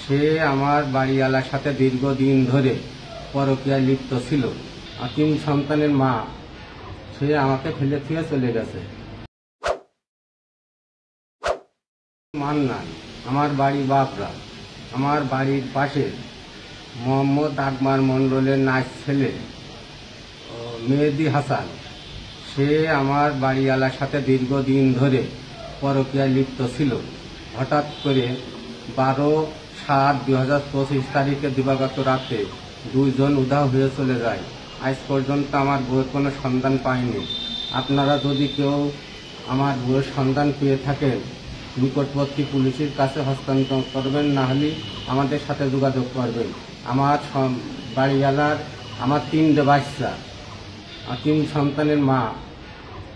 সে আমার বাড়িওয়ালার সাথে দীর্ঘদিন ধরে পরকীয়ায় লিপ্ত ছিল। আর 3 সন্তানের মা, সে আমাকে ফেলে থুয়ে চলে গেছে। মান্না, আমার বাড়ি বাপরা, আমার বাড়ির পাশে মোহাম্মদ আকবর মণ্ডলের নাচ ছেলে মেহেদি হাসান, সে আমার বাড়িওয়ালার সাথে দীর্ঘদিন ধরে পরকীয়ায় লিপ্ত ছিল। হঠাৎ করে 12/7/2025 তারিখে দিবাগত রাতে 2 জন উধাও হয়ে চলে যায়। আজ পর্যন্ত আমার বউয়ের কোনো সন্ধান পাইনি। আপনারা যদি কেউ আমার বউয়ের সন্ধান পেয়ে থাকেন, নিকটবর্তী পুলিশের কাছে হস্তান্তর করবেন, না হলে আমাদের সাথে যোগাযোগ করবেন। আমার বাড়িওয়ালার আমার 3টে বাচ্চা আর 3 সন্তানের মা,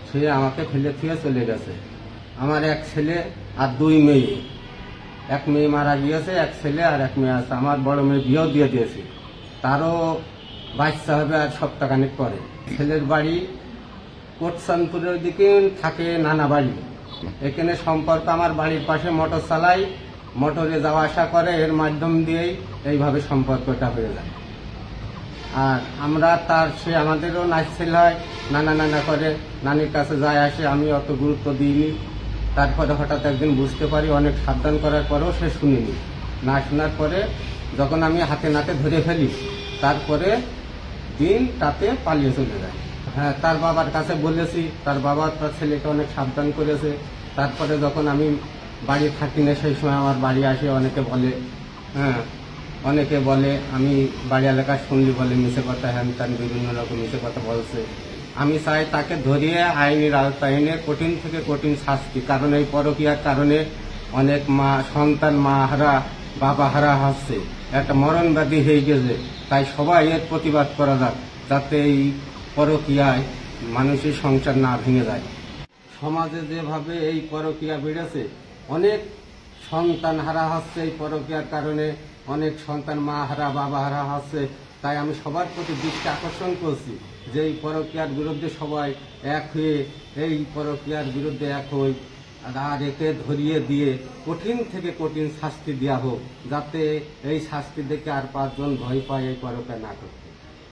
সে আমাকে ফেলে থুয়ে চলে গেছে। আমার 1 ছেলে আর 2 মেয়ে, 1 মেয়ে মারা গিয়েছে, 1 ছেলে আর 1 মেয়ে আছে। আমার বড় মেয়ে বিয়েও দিয়ে দিয়েছে, তারও বাচ্চা হবে আর সপ্তাহখানেক পরে। ছেলের বাড়ি কোটচাঁদপুরের দিকে থাকে, নানা বাড়ি। এখানে সম্পর্ক আমার বাড়ির পাশে মোটর চালাই, মোটরে যাওয়া আসা করে, এর মাধ্যম দিয়েই এইভাবে সম্পর্কটা হয়ে যায়। আর আমরা সে আমাদেরও নাচছিল হয়, নানা করে নানির কাছে যায় আসে, আমি অত গুরুত্ব দিইনি। তারপরে হঠাৎ একদিন বুঝতে পারি, অনেক সাবধান করার পরেও সে শুনিনি। না শোনার পরে যখন আমি হাতে নাতে ধরে ফেলি, তারপরে দিন তাতে পালিয়ে চলে যায়। হ্যাঁ, তার বাবার কাছে বলেছি, তার বাবা তার ছেলেকে অনেক সাবধান করেছে। তারপরে যখন আমি বাড়ি থাকি না, সেই সময় আমার বাড়ি আসে, অনেকে বলে আমি বাড়ি এলাকা শুনলি বলে মিছে কথা, হ্যান ত্যান বিভিন্ন রকম মিছে কথা বলছে। আমি চাই তাকে ধরিয়ে আইনের আওতায় এনে কঠিন থেকে কঠিন শাস্তি। কারণ এই পরকীয়ার কারণে অনেক সন্তান মা হারা, বাবা হারা হচ্ছে, একটা মরণ ব্যাধি হয়ে গেছে। তাই সবাই এর প্রতিবাদ করা যাক, যাতে এই পরকীয়ায় মানুষের সংসার না ভেঙে যায়। সমাজে যেভাবে এই পরকীয়া বেড়েছে, অনেক সন্তান হারা হচ্ছে এই পরকীয়ার কারণে, অনেক সন্তান মা হারা, বাবা হারা হচ্ছে। তাই আমি সবার প্রতি দৃষ্টি আকর্ষণ করছি যে এই পরকীয়ার বিরুদ্ধে সবাই এক হয়ে এই পরকীয়ার বিরুদ্ধে এক হই, আর একে ধরিয়ে দিয়ে কঠিন থেকে কঠিন শাস্তি দেওয়া হোক, যাতে এই শাস্তি দেখে আর 5 জন ভয় পায় এই পরকীয়া না করে।